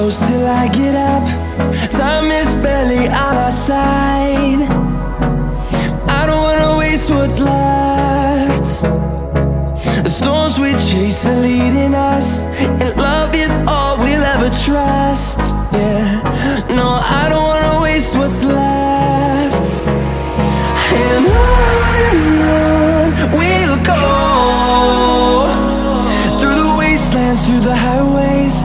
close till I get up. Time is barely on our side. I don't wanna waste what's left. The storms we chase are leading us, and love is all we'll ever trust. Yeah, no, I don't wanna waste what's left. And on we'll go, through the wastelands, through the highways,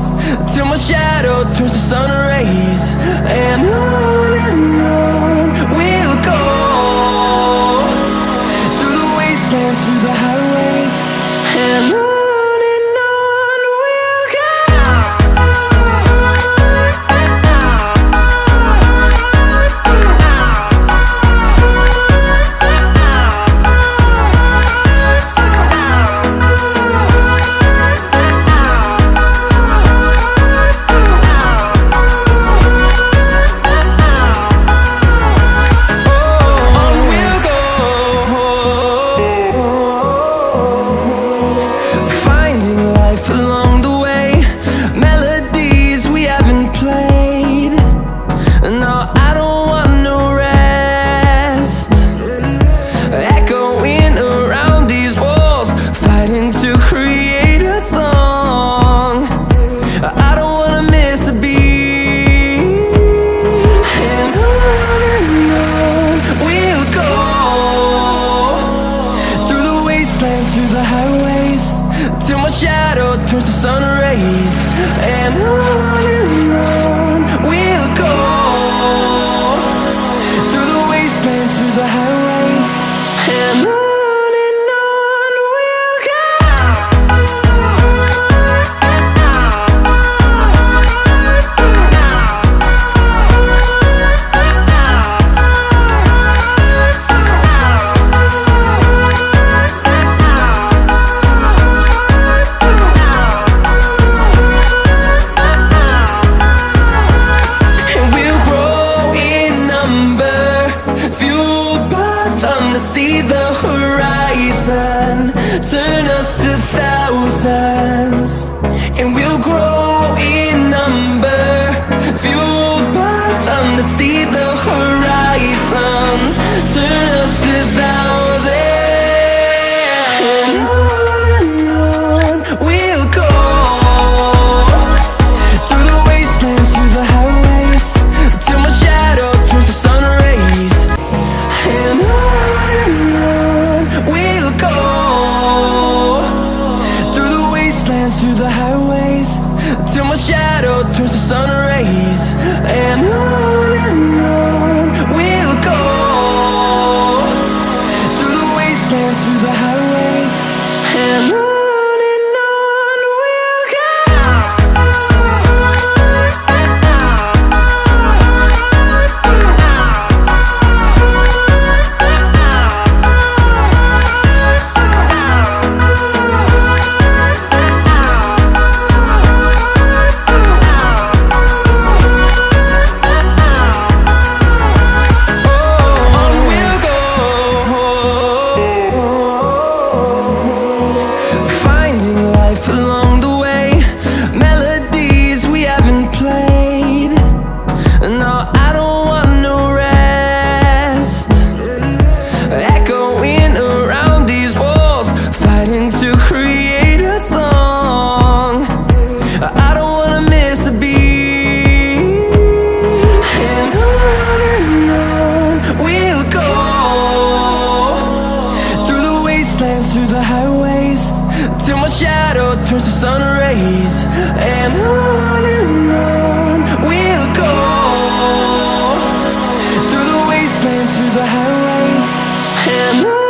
till my shadow turns to sun rays. And on we'll go, through the wastelands, through the highways, and on. Through the highways, till my shadow turns to sun rays. And on we'll go, through the wastelands, through the highways, and on. See the horizon turn us to thousands, and we'll grow in number, fueled by them. To see the horizon turn us to thousands, and on we'll go, through the wastelands, through the highways, till my shadow turns to sun rays. And we'll go, through the wastelands, through the highways, till my shadow turns to sun rays. And on we'll go, through the wastelands, through the highways, and on. Through the highways, till my shadow turns to sun rays. And on we'll go, through the wastelands, through the highways, and on.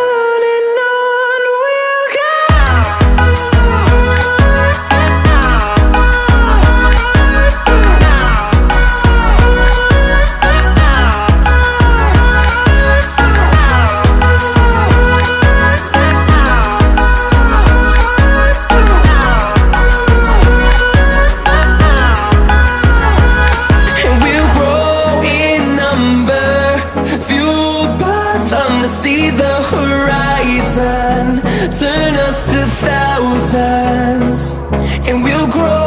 See the horizon turn us to thousands, and we'll grow